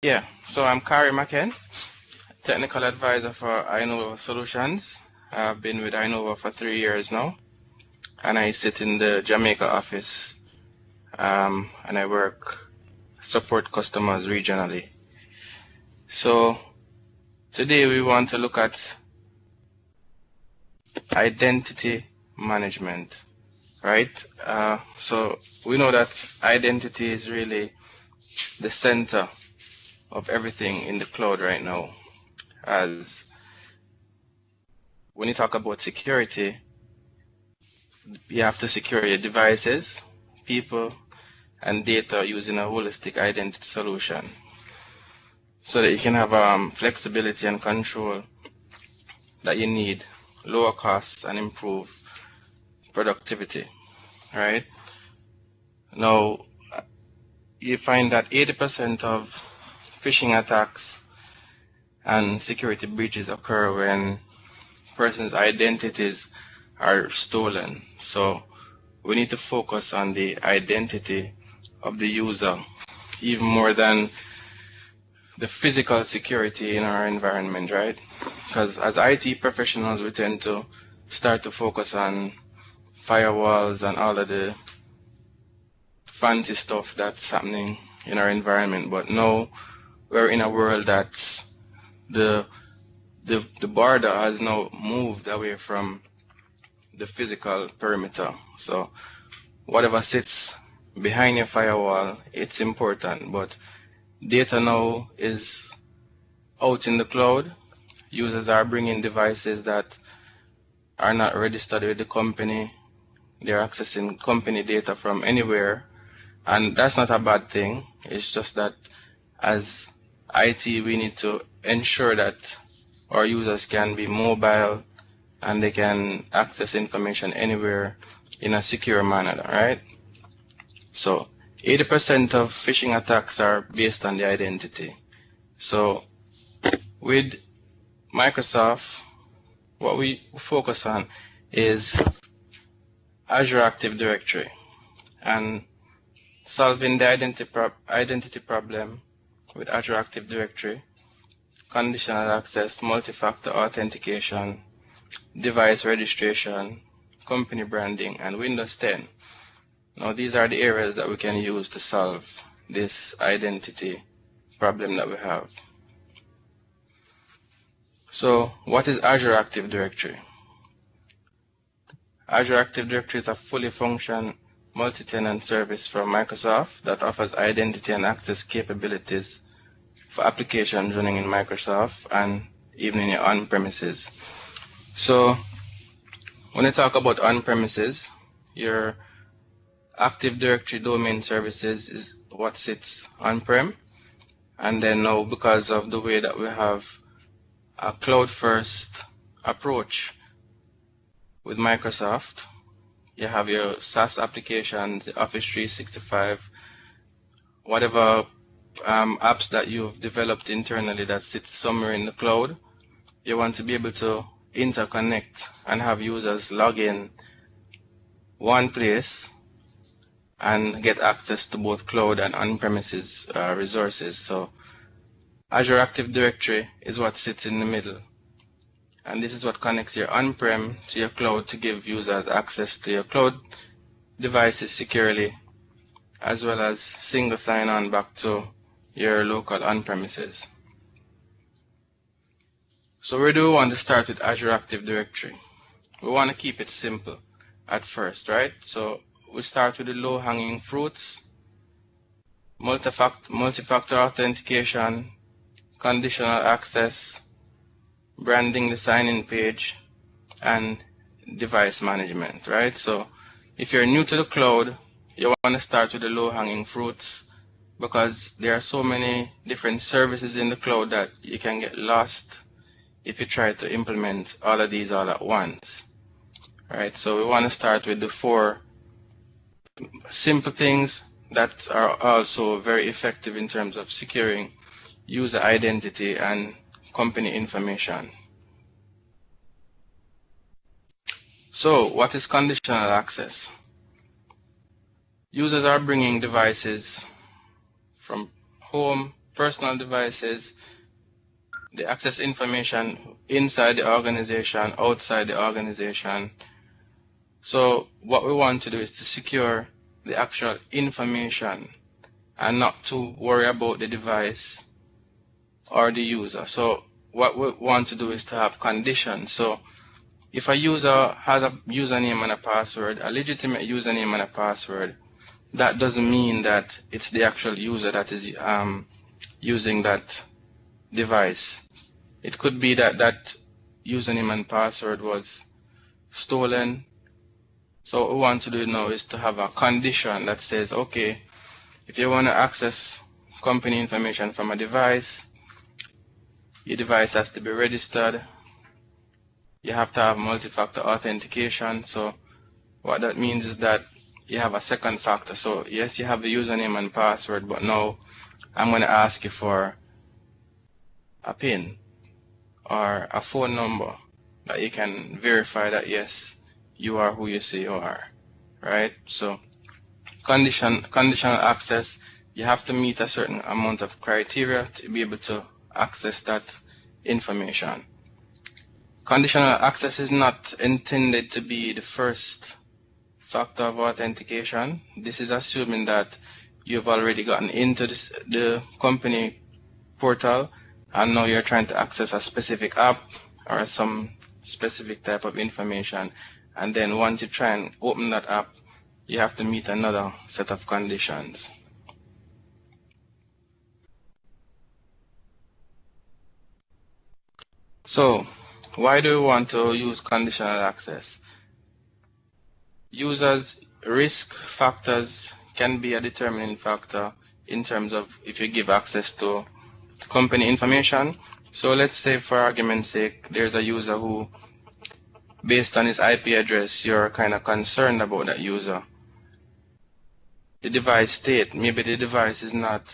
Yeah, so I'm Kari Maken, Technical Advisor for Inova Solutions. I've been with Inova for 3 years now, and I sit in the Jamaica office, and I support customers regionally. So today we want to look at identity management, right? So we know that identity is really the center of everything in the cloud right now. As when you talk about security, you have to secure your devices, people, and data using a holistic identity solution so that you can have flexibility and control that you need, lower costs, and improve productivity, right? Now, you find that 80% of phishing attacks and security breaches occur when persons' identities are stolen. So we need to focus on the identity of the user even more than the physical security in our environment, right? Because as IT professionals, we tend to start to focus on firewalls and all of the fancy stuff that's happening in our environment. But now we're in a world that's the border has now moved away from the physical perimeter. So whatever sits behind your firewall, it's important, but data now is out in the cloud. Users are bringing devices that are not registered with the company. They're accessing company data from anywhere, and that's not a bad thing. It's just that as IT, we need to ensure that our users can be mobile and they can access information anywhere in a secure manner, right? So 80% of phishing attacks are based on the identity. So with Microsoft, what we focus on is Azure Active Directory and solving the identity problem with Azure Active Directory, Conditional Access, Multifactor Authentication, device registration, company branding, and Windows 10. Now these are the areas that we can use to solve this identity problem that we have. So what is Azure Active Directory? Azure Active Directory is a fully functional multi-tenant service from Microsoft that offers identity and access capabilities for applications running in Microsoft and even in your on-premises. So when you talk about on-premises, your Active Directory domain services is what sits on-prem. And then now, because of the way that we have a cloud-first approach with Microsoft, you have your SaaS applications, Office 365, whatever apps that you've developed internally that sits somewhere in the cloud, you want to be able to interconnect and have users log in one place and get access to both cloud and on-premises resources. So Azure Active Directory is what sits in the middle. And this is what connects your on-prem to your cloud to give users access to your cloud devices securely, as well as single sign-on back to your local on-premises. So where do we want to start with Azure Active Directory? We want to keep it simple at first, right? So we start with the low-hanging fruits: multi-factor authentication, conditional access, branding the sign-in page, and device management, right? So if you're new to the cloud, you want to start with the low-hanging fruits because there are so many different services in the cloud that you can get lost if you try to implement all of these all at once, right? So we want to start with the 4 simple things that are also very effective in terms of securing user identity and company information. So what is conditional access? Users are bringing devices from home personal devices, the access information inside the organization, outside the organization. So what we want to do is to secure the actual information and not to worry about the device or the user. So what we want to do is to have conditions. So if a user has a username and a password, a legitimate username and a password, that doesn't mean that it's the actual user that is using that device. It could be that that username and password was stolen. So what we want to do now is to have a condition that says, okay, if you want to access company information from a device, your device has to be registered. You have to have multi-factor authentication. So what that means is that you have a second factor. So yes, you have the username and password, but now I'm going to ask you for a PIN or a phone number that you can verify that yes, you are who you say you are, right? So conditional access, you have to meet a certain amount of criteria to be able to access that information. Conditional access is not intended to be the first factor of authentication. This is assuming that you've already gotten into the company portal and now you're trying to access a specific app or some specific type of information. And then once you try and open that app, you have to meet another set of conditions. So why do we want to use conditional access? Users' risk factors can be a determining factor in terms of if you give access to company information. So let's say, for argument's sake, there's a user who, based on his IP address, you're kind of concerned about that user. The device state, maybe the device is not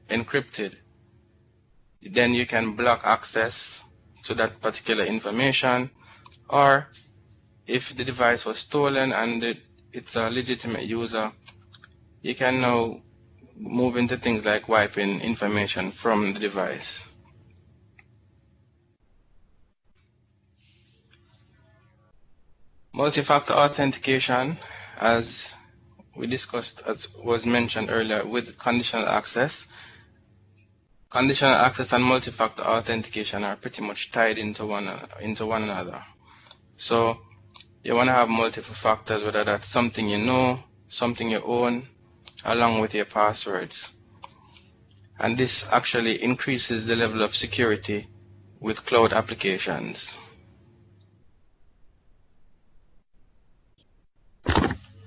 encrypted. Then you can block access to that particular information. Or if the device was stolen and it's a legitimate user, you can now move into things like wiping information from the device. Multi-factor authentication, as we discussed, as was mentioned earlier, with conditional access. Conditional access and multi-factor authentication are pretty much tied into one another. So you want to have multiple factors, whether that's something you know, something you own, along with your passwords. And this actually increases the level of security with cloud applications.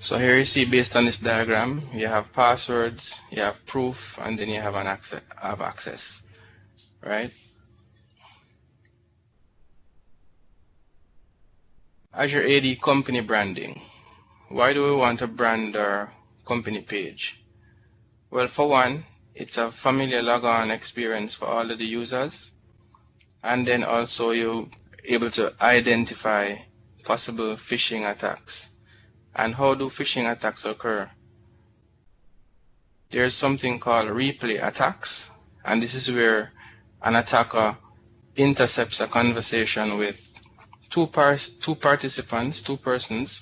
So here you see, based on this diagram, you have passwords, you have proof, and then you have access, right? Azure AD company branding. Why do we want to brand our company page? Well, for one, it's a familiar logon experience for all of the users. And then also you're able to identify possible phishing attacks. And how do phishing attacks occur? There's something called replay attacks, and this is where an attacker intercepts a conversation with two participants, two persons,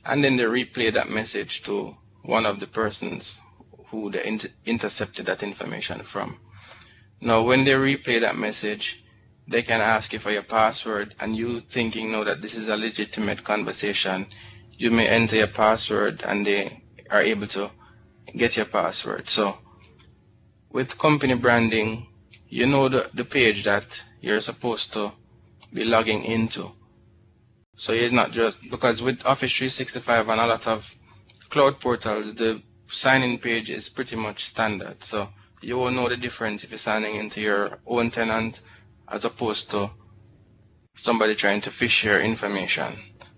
and then they replay that message to one of the persons who they intercepted that information from. Now, when they replay that message, they can ask you for your password, and you thinking now that this is a legitimate conversation, you may enter your password and they are able to get your password. So with company branding, you know the page that you're supposed to be logging into. So it's not just, because with Office 365 and a lot of cloud portals, the sign-in page is pretty much standard. So you will know the difference if you're signing into your own tenant as opposed to somebody trying to phish your information.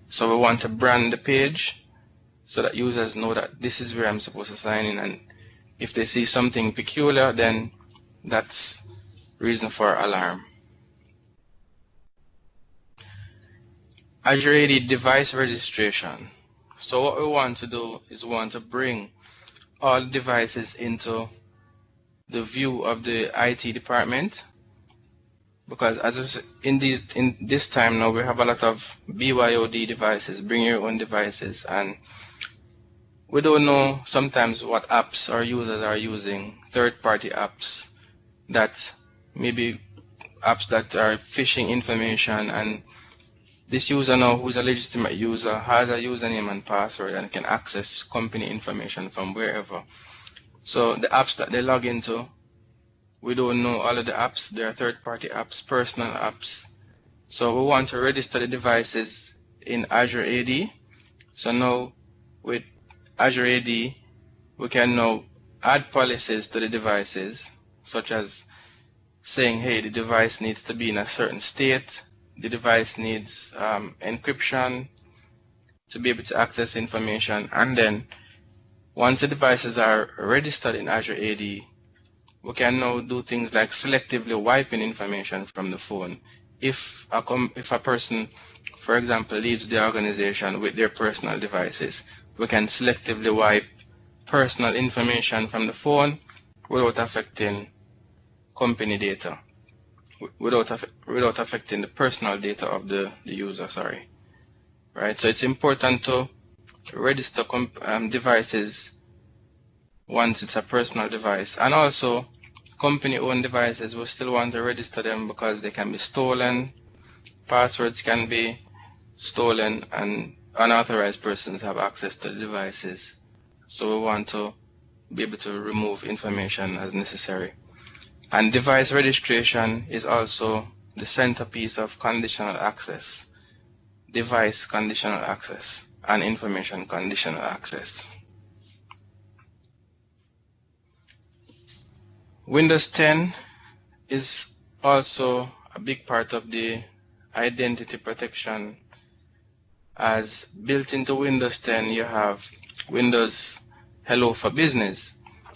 So we want to brand the page so that users know that this is where I'm supposed to sign in, and if they see something peculiar, then that's reason for alarm. Azure AD device registration. So what we want to do is we want to bring all devices into the view of the IT department, because in this time now we have a lot of BYOD devices, bring your own devices, and we don't know sometimes what apps our users are using, third-party apps that maybe apps that are phishing information, and this user now, who's a legitimate user, has a username and password and can access company information from wherever. So the apps that they log into, we don't know all of the apps. There are third-party apps, personal apps. So we want to register the devices in Azure AD. So now with Azure AD, we can now add policies to the devices, such as saying, hey, the device needs to be in a certain state. The device needs encryption to be able to access information. And then once the devices are registered in Azure AD, we can now do things like selectively wiping information from the phone. If a person, for example, leaves the organization with their personal devices, we can selectively wipe personal information from the phone without affecting company data, without affecting the personal data of the user, sorry. Right, so it's important to register devices once it's a personal device. And also, company-owned devices, we still want to register them because they can be stolen, passwords can be stolen, and unauthorized persons have access to the devices. So we want to be able to remove information as necessary. And device registration is also the centerpiece of conditional access, device conditional access, and information conditional access. Windows 10 is also a big part of the identity protection, as built into Windows 10 you have Windows Hello for Business.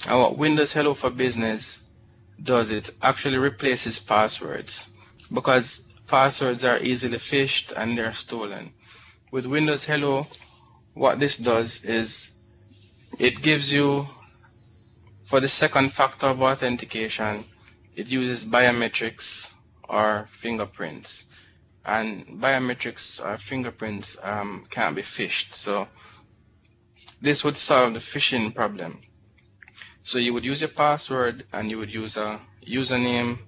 And what Windows Hello for Business does, it actually replaces passwords, because passwords are easily phished and they're stolen. With Windows Hello, what this does is it gives you, for the second factor of authentication, it uses biometrics or fingerprints. And biometrics or fingerprints can't be phished. So this would solve the phishing problem. So you would use your password, and you would use a username,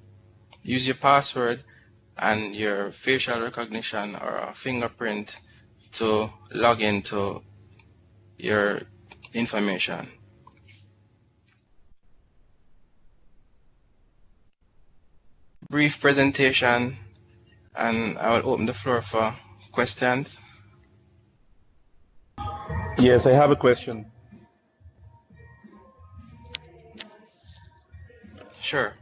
use your password and your facial recognition or a fingerprint to log into your information. Brief presentation, and I will open the floor for questions. Yes, I have a question. Sure.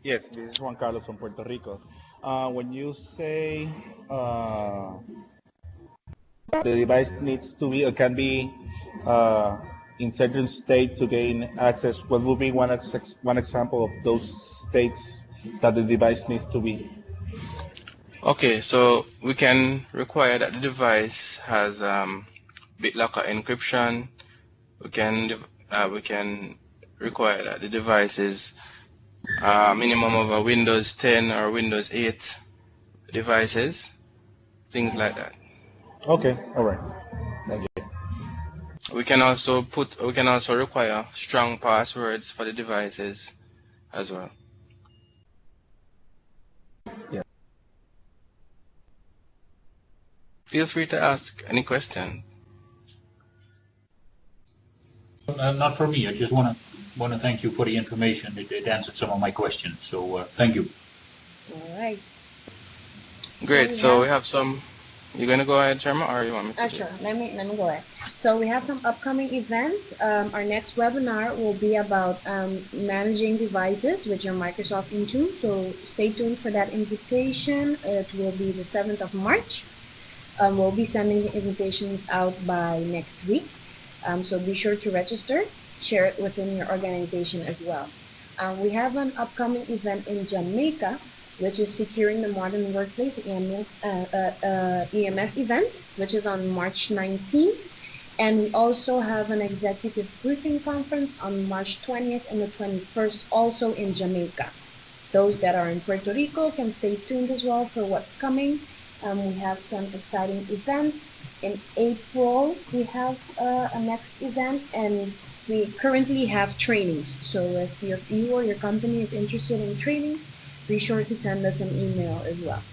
Yes, this is Juan Carlos from Puerto Rico. When you say the device needs to be or can be in certain state to gain access, what would be one example of those states that the device needs to be? Okay, so we can require that the device has BitLocker encryption. We can require that the device is minimum of a Windows 10 or Windows 8 devices, things like that. Okay, all right. Thank you. We can also require strong passwords for the devices as well. Yeah. Feel free to ask any question. Not for me. I just want to thank you for the information. It answered some of my questions. So thank you. All right. Great. So we have some. You're gonna go ahead, Sharma, or you want me to? Sure. Let me go ahead. So we have some upcoming events. Our next webinar will be about managing devices with your Microsoft Intune. So stay tuned for that invitation. It will be the 7th of March. We'll be sending the invitations out by next week. So be sure to register, share it within your organization as well. We have an upcoming event in Jamaica, which is Securing the Modern Workplace EMS event, which is on March 19th. And we also have an executive briefing conference on March 20th and the 21st, also in Jamaica. Those that are in Puerto Rico can stay tuned as well for what's coming. We have some exciting events. In April, we have a next event, and we currently have trainings. So if you or your company is interested in trainings, be sure to send us an email as well.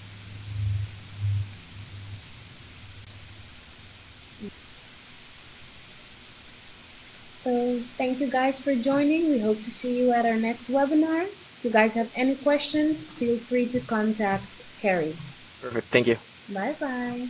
So thank you guys for joining. We hope to see you at our next webinar. If you guys have any questions, feel free to contact Carrie. Perfect. Thank you. Bye-bye.